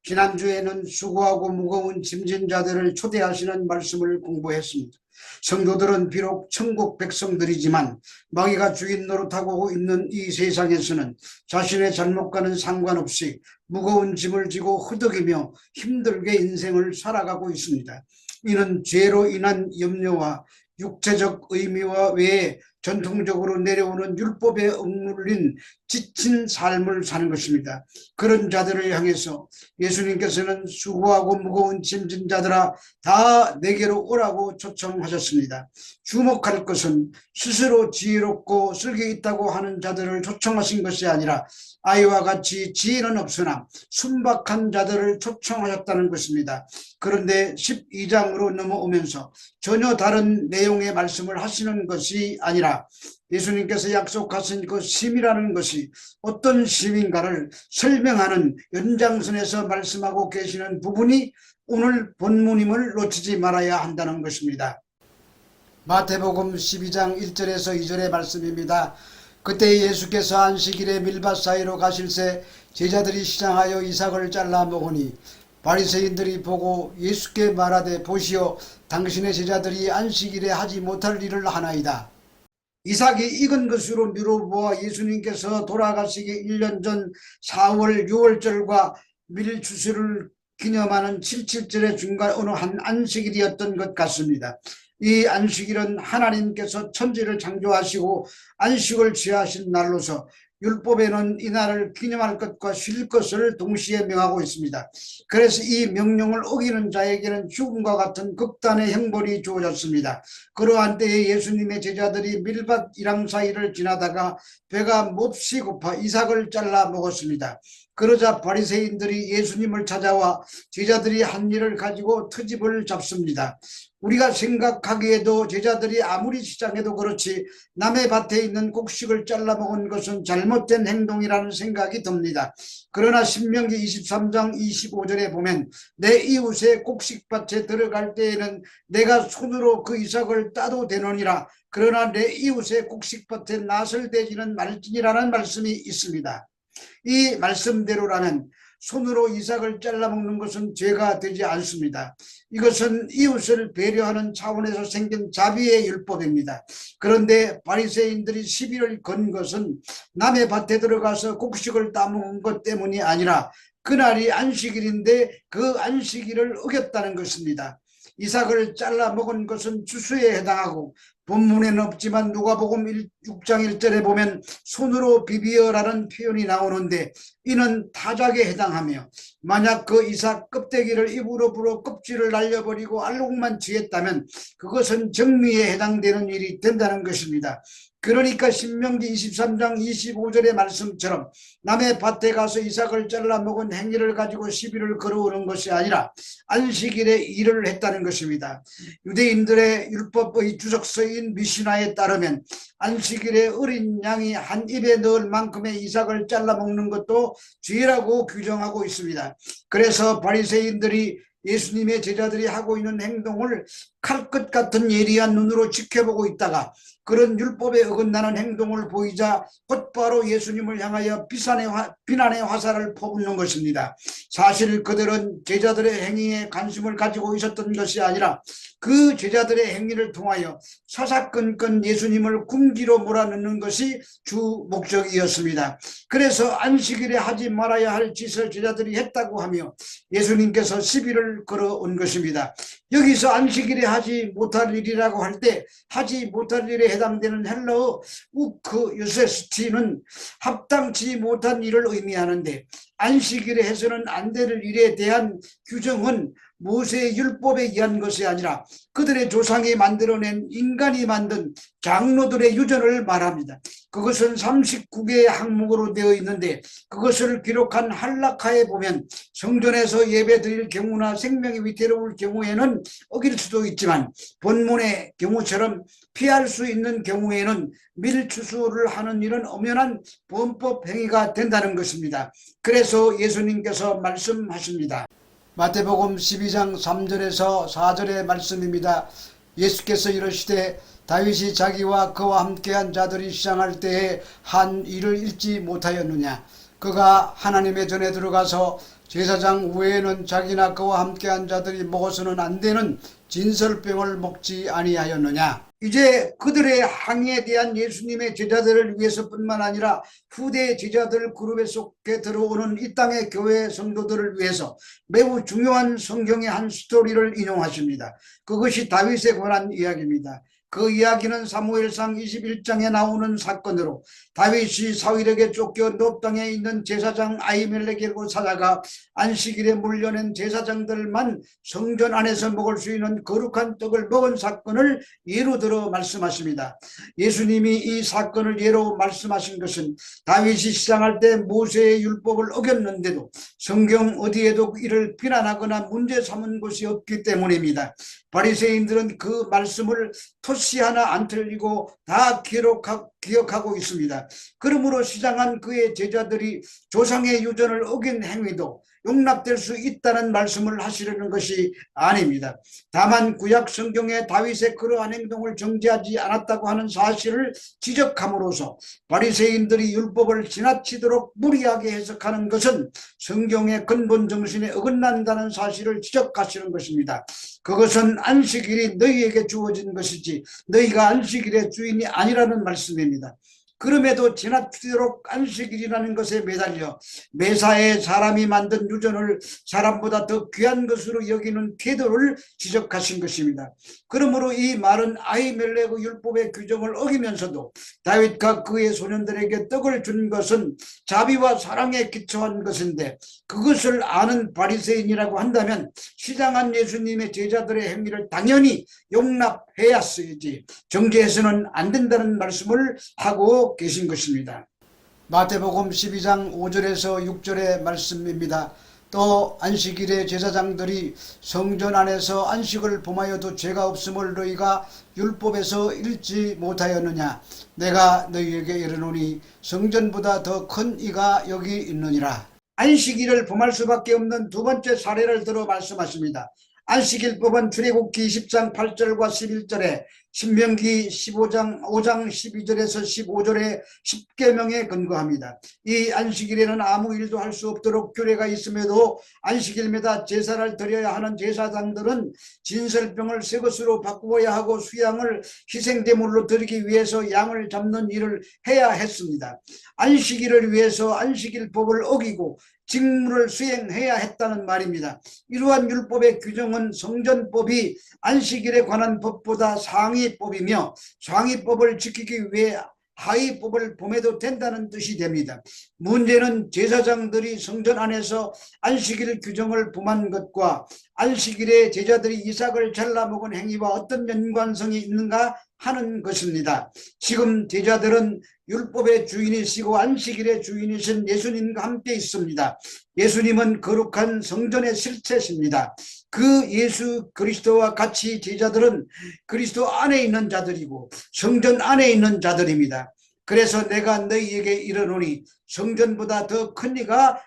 지난주에는 수고하고 무거운 짐진 자들을 초대하시는 말씀을 공부했습니다. 성도들은 비록 천국 백성들이지만 마귀가 주인 노릇하고 있는 이 세상에서는 자신의 잘못과는 상관없이 무거운 짐을 지고 허덕이며 힘들게 인생을 살아가고 있습니다. 이는 죄로 인한 염려와 육체적 의미와 외에 전통적으로 내려오는 율법에 억눌린 지친 삶을 사는 것입니다. 그런 자들을 향해서 예수님께서는 수고하고 무거운 짐진 자들아 다 내게로 오라고 초청하셨습니다. 주목할 것은 스스로 지혜롭고 쓸개 있다고 하는 자들을 초청하신 것이 아니라 아이와 같이 지혜는 없으나 순박한 자들을 초청하셨다는 것입니다. 그런데 12장으로 넘어오면서 전혀 다른 내용의 말씀을 하시는 것이 아니라 예수님께서 약속하신 그 심이라는 것이 어떤 심인가를 설명하는 연장선에서 말씀하고 계시는 부분이 오늘 본문임을 놓치지 말아야 한다는 것입니다. 마태복음 12장 1절에서 2절의 말씀입니다. 그때 예수께서 안식일에 밀밭 사이로 가실새 제자들이 시장하여 이삭을 잘라 먹으니 바리새인들이 보고 예수께 말하되 보시오 당신의 제자들이 안식일에 하지 못할 일을 하나이다. 이삭이 익은 것으로 미뤄보아 예수님께서 돌아가시기 1년 전 4월 6월절과 밀추수를 기념하는 77절의 중간 어느 한 안식일이었던 것 같습니다. 이 안식일은 하나님께서 천지를 창조하시고 안식을 취하신 날로서 율법에는 이날을 기념할 것과 쉴 것을 동시에 명하고 있습니다. 그래서 이 명령을 어기는 자에게는 죽음과 같은 극단의 형벌이 주어졌습니다. 그러한 때에 예수님의 제자들이 밀밭 이랑 사이를 지나다가 배가 몹시 고파 이삭을 잘라 먹었습니다. 그러자 바리새인들이 예수님을 찾아와 제자들이 한 일을 가지고 트집을 잡습니다. 우리가 생각하기에도 제자들이 아무리 시장해도 그렇지 남의 밭에 있는 곡식을 잘라 먹은 것은 잘못된 행동이라는 생각이 듭니다. 그러나 신명기 23장 25절에 보면 내 이웃의 곡식밭에 들어갈 때에는 내가 손으로 그 이삭을 따도 되느니라. 그러나 내 이웃의 곡식밭에 낫을 대지는 말지니라는 말씀이 있습니다. 이 말씀대로라면 손으로 이삭을 잘라먹는 것은 죄가 되지 않습니다. 이것은 이웃을 배려하는 차원에서 생긴 자비의 율법입니다. 그런데 바리새인들이 시비를 건 것은 남의 밭에 들어가서 곡식을 따먹은 것 때문이 아니라 그날이 안식일인데 그 안식일을 어겼다는 것입니다. 이삭을 잘라 먹은 것은 추수에 해당하고 본문에는 없지만 누가복음 6장 1절에 보면 손으로 비비어라는 표현이 나오는데 이는 타작에 해당하며 만약 그 이삭 껍데기를 입으로 불어 껍질을 날려버리고 알록만 취했다면 그것은 정미에 해당되는 일이 된다는 것입니다. 그러니까 신명기 23장 25절의 말씀처럼 남의 밭에 가서 이삭을 잘라 먹은 행위를 가지고 시비를 걸어오는 것이 아니라 안식일에 일을 했다는 것입니다. 유대인들의 율법의 주석서인 미시나에 따르면 안식일에 어린 양이 한 입에 넣을 만큼의 이삭을 잘라 먹는 것도 죄라고 규정하고 있습니다. 그래서 바리새인들이 예수님의 제자들이 하고 있는 행동을 칼끝 같은 예리한 눈으로 지켜보고 있다가 그런 율법에 어긋나는 행동을 보이자 곧바로 예수님을 향하여 비난의 화살을 퍼붓는 것입니다. 사실 그들은 제자들의 행위에 관심을 가지고 있었던 것이 아니라 그 제자들의 행위를 통하여 사사건건 예수님을 궁지로 몰아넣는 것이 주 목적이었습니다. 그래서 안식일에 하지 말아야 할 짓을 제자들이 했다고 하며 예수님께서 시비를 걸어온 것입니다. 여기서 안식일에 하지 못할 일이라고 할 때 하지 못할 일에 해당되는 헬라어 우크 유세스티는 합당치 못한 일을 의미하는데 안식일에 해서는 안 될 일에 대한 규정은 모세의 율법에 의한 것이 아니라 그들의 조상이 만들어낸 인간이 만든 장로들의 유전을 말합니다. 그것은 39개의 항목으로 되어 있는데 그것을 기록한 할라카에 보면 성전에서 예배 드릴 경우나 생명이 위태로울 경우에는 어길 수도 있지만 본문의 경우처럼 피할 수 있는 경우에는 밀추수를 하는 일은 엄연한 범법 행위가 된다는 것입니다. 그래서 예수님께서 말씀하십니다. 마태복음 12장 3절에서 4절의 말씀입니다. 예수께서 이르시되 다윗이 자기와 그와 함께한 자들이 시장할 때에 한 일을 잊지 못하였느냐. 그가 하나님의 전에 들어가서 제사장 외에는 자기나 그와 함께한 자들이 먹어서는 안 되는 진설병을 먹지 아니하였느냐. 이제 그들의 항의에 대한 예수님의 제자들을 위해서뿐만 아니라 후대 제자들 그룹에 속해 들어오는 이 땅의 교회 성도들을 위해서 매우 중요한 성경의 한 스토리를 인용하십니다. 그것이 다윗에 관한 이야기입니다. 그 이야기는 사무엘상 21장에 나오는 사건으로 다윗이 사울에게 쫓겨 놉 땅에 있는 제사장 아히멜렉에게로 찾아가 안식일에 물려낸 제사장들만 성전 안에서 먹을 수 있는 거룩한 떡을 먹은 사건을 예로 들어 말씀하십니다. 예수님이 이 사건을 예로 말씀하신 것은 다윗이 시장할 때 모세의 율법을 어겼는데도 성경 어디에도 이를 비난하거나 문제 삼은 곳이 없기 때문입니다. 바리새인들은 그 말씀을 토시 하나 안 틀리고 다 기억하고 있습니다. 그러므로 시장한 그의 제자들이 조상의 유전을 어긴 행위도 용납될 수 있다는 말씀을 하시려는 것이 아닙니다. 다만 구약 성경에 다윗의 그러한 행동을 정죄하지 않았다고 하는 사실을 지적함으로써 바리새인들이 율법을 지나치도록 무리하게 해석하는 것은 성경의 근본 정신에 어긋난다는 사실을 지적하시는 것입니다. 그것은 안식일이 너희에게 주어진 것이지 너희가 안식일의 주인이 아니라는 말씀입니다. 그럼에도 지나치도록 안식일이라는 것에 매달려 매사에 사람이 만든 유전을 사람보다 더 귀한 것으로 여기는 태도를 지적하신 것입니다. 그러므로 이 말은 아히멜렉의 율법의 규정을 어기면서도 다윗과 그의 소년들에게 떡을 준 것은 자비와 사랑에 기초한 것인데 그것을 아는 바리새인이라고 한다면 시장한 예수님의 제자들의 행위를 당연히 용납해야 쓰지 정죄해서는 안 된다는 말씀을 하고 계신 것입니다. 마태복음 12장 5절에서 6절의 말씀입니다. 또 안식일에 제사장들이 성전 안에서 안식을 범하여도 죄가 없음을 너희가 율법에서 읽지 못하였느냐. 내가 너희에게 이르노니 성전보다 더 큰 이가 여기 있느니라. 안식일을 범할 수밖에 없는 두 번째 사례를 들어 말씀하십니다. 안식일법은 출애굽기 10장 8절과 11절에 신명기 5장 12절에서 15절의 10계명에 근거합니다. 이 안식일에는 아무 일도 할 수 없도록 규례가 있음에도 안식일마다 제사를 드려야 하는 제사장들은 진설병을 새 것으로 바꾸어야 하고 수양을 희생제물로 드리기 위해서 양을 잡는 일을 해야 했습니다. 안식일을 위해서 안식일법을 어기고 직무를 수행해야 했다는 말입니다. 이러한 율법의 규정은 성전법이 안식일에 관한 법보다 상위법이며 상위법을 지키기 위해 하위법을 범해도 된다는 뜻이 됩니다. 문제는 제사장들이 성전 안에서 안식일 규정을 범한 것과 안식일에 제자들이 이삭을 잘라 먹은 행위와 어떤 연관성이 있는가 하는 것입니다. 지금 제자들은 율법의 주인이시고 안식일의 주인이신 예수님과 함께 있습니다. 예수님은 거룩한 성전의 실체십니다. 그 예수 그리스도와 같이 제자들은 그리스도 안에 있는 자들이고 성전 안에 있는 자들입니다. 그래서 내가 너희에게 이르노니 성전보다 더 큰 이가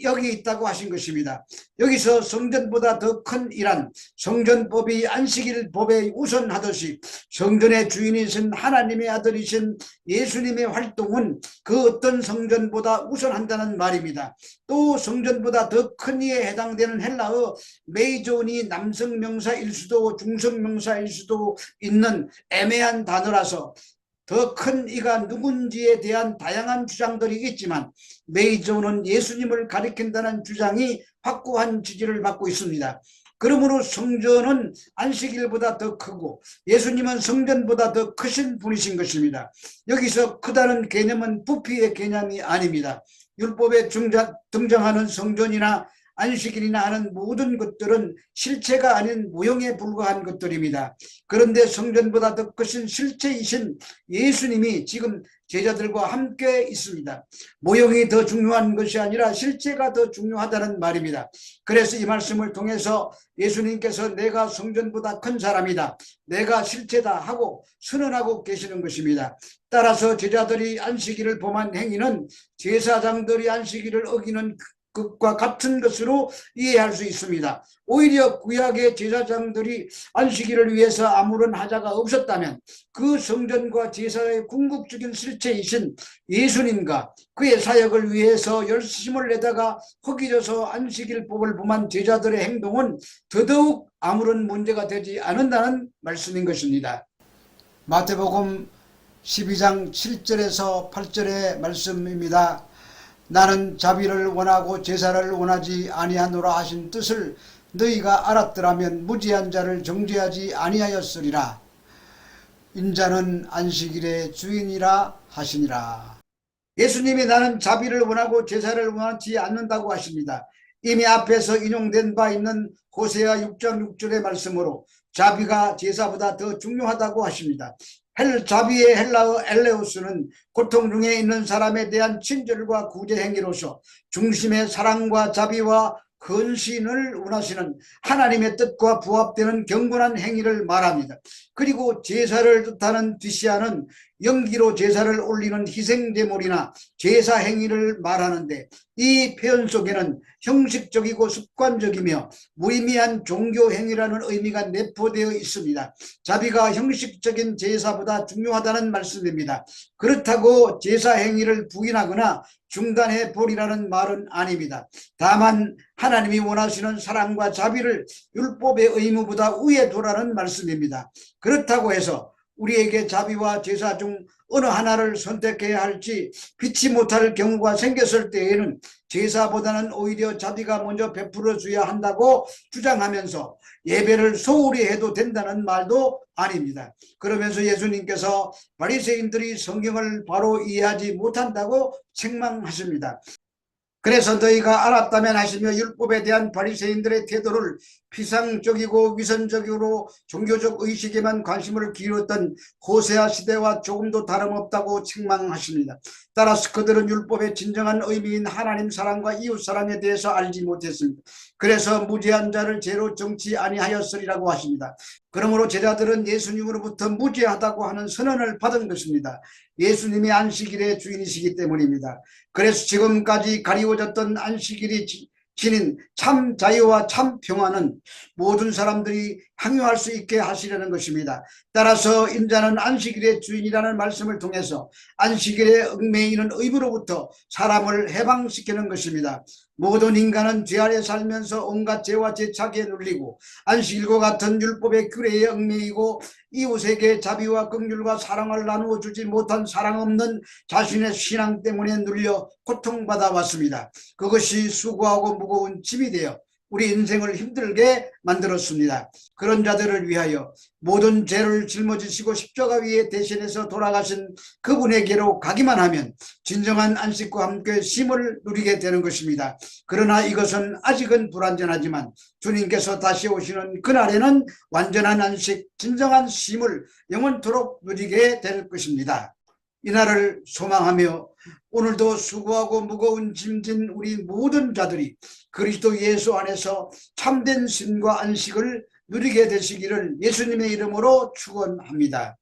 여기 있다고 하신 것입니다. 여기서 성전보다 더 큰 이란 성전법이 안식일법에 우선하듯이 성전의 주인이신 하나님의 아들이신 예수님의 활동은 그 어떤 성전보다 우선한다는 말입니다. 또 성전보다 더 큰 이에 해당되는 헬라어 메이존이 남성 명사일 수도 중성 명사일 수도 있는 애매한 단어라서 더 큰 이가 누군지에 대한 다양한 주장들이 있지만 메이저는 예수님을 가리킨다는 주장이 확고한 지지를 받고 있습니다. 그러므로 성전은 안식일보다 더 크고 예수님은 성전보다 더 크신 분이신 것입니다. 여기서 크다는 개념은 부피의 개념이 아닙니다. 율법에 등장하는 성전이나 안식일이나 하는 모든 것들은 실체가 아닌 모형에 불과한 것들입니다. 그런데 성전보다 더 크신 실체이신 예수님이 지금 제자들과 함께 있습니다. 모형이 더 중요한 것이 아니라 실체가 더 중요하다는 말입니다. 그래서 이 말씀을 통해서 예수님께서 내가 성전보다 큰 사람이다, 내가 실체다 하고 선언하고 계시는 것입니다. 따라서 제자들이 안식일을 범한 행위는 제사장들이 안식일을 어기는 것과 같은 것으로 이해할 수 있습니다. 오히려 구약의 제사장들이 안식일을 위해서 아무런 하자가 없었다면 그 성전과 제사의 궁극적인 실체이신 예수님과 그의 사역을 위해서 열심을 내다가 허기져서 안식일법을 범한 제자들의 행동은 더더욱 아무런 문제가 되지 않는다는 말씀인 것입니다. 마태복음 12장 7절에서 8절의 말씀입니다. 나는 자비를 원하고 제사를 원하지 아니하노라 하신 뜻을 너희가 알았더라면 무지한 자를 정죄하지 아니하였으리라. 인자는 안식일의 주인이라 하시니라. 예수님이 나는 자비를 원하고 제사를 원하지 않는다고 하십니다. 이미 앞에서 인용된 바 있는 호세아 6장 6절의 말씀으로 자비가 제사보다 더 중요하다고 하십니다. 자비의 헬라어 엘레우스는 고통 중에 있는 사람에 대한 친절과 구제 행위로서 중심의 사랑과 자비와 헌신을 원하시는 하나님의 뜻과 부합되는 경건한 행위를 말합니다. 그리고 제사를 뜻하는 디시아는 연기로 제사를 올리는 희생제물이나 제사 행위를 말하는데 이 표현 속에는 형식적이고 습관적이며 무의미한 종교 행위라는 의미가 내포되어 있습니다. 자비가 형식적인 제사보다 중요하다는 말씀입니다. 그렇다고 제사 행위를 부인하거나 중단해 버리라는 말은 아닙니다. 다만 하나님이 원하시는 사랑과 자비를 율법의 의무보다 위에 두라는 말씀입니다. 그렇다고 해서 우리에게 자비와 제사 중 어느 하나를 선택해야 할지 피치 못할 경우가 생겼을 때에는 제사보다는 오히려 자비가 먼저 베풀어 줘야 한다고 주장하면서 예배를 소홀히 해도 된다는 말도 아닙니다. 그러면서 예수님께서 바리새인들이 성경을 바로 이해하지 못한다고 책망하십니다. 그래서 너희가 알았다면 하시며 율법에 대한 바리새인들의 태도를 피상적이고 위선적으로 종교적 의식에만 관심을 기울였던 호세아 시대와 조금도 다름없다고 책망하십니다. 따라서 그들은 율법의 진정한 의미인 하나님 사랑과 이웃 사랑에 대해서 알지 못했습니다. 그래서 무죄한 자를 죄로 정치 아니하였으리라고 하십니다. 그러므로 제자들은 예수님으로부터 무죄하다고 하는 선언을 받은 것입니다. 예수님이 안식일의 주인이시기 때문입니다. 그래서 지금까지 가리워졌던 안식일이 지닌 참 자유와 참 평화는 모든 사람들이 향유할 수 있게 하시려는 것입니다. 따라서 인자는 안식일의 주인이라는 말씀을 통해서 안식일에 얽매이는 의무로부터 사람을 해방시키는 것입니다. 모든 인간은 죄 아래 살면서 온갖 죄와 죄착에 눌리고 안식일과 같은 율법의 규례에 얽매이고 이웃에게 자비와 긍휼과 사랑을 나누어 주지 못한 사랑 없는 자신의 신앙 때문에 눌려 고통받아 왔습니다. 그것이 수고하고 무거운 짐이 되어 우리 인생을 힘들게 만들었습니다. 그런 자들을 위하여 모든 죄를 짊어지시고 십자가 위에 대신해서 돌아가신 그분에게로 가기만 하면 진정한 안식과 함께 쉼을 누리게 되는 것입니다. 그러나 이것은 아직은 불완전하지만 주님께서 다시 오시는 그날에는 완전한 안식, 진정한 쉼을 영원토록 누리게 될 것입니다. 이날을 소망하며 오늘도 수고하고 무거운 짐진 우리 모든 자들이 그리스도 예수 안에서 참된 쉼과 안식을 누리게 되시기를 예수님의 이름으로 축원합니다.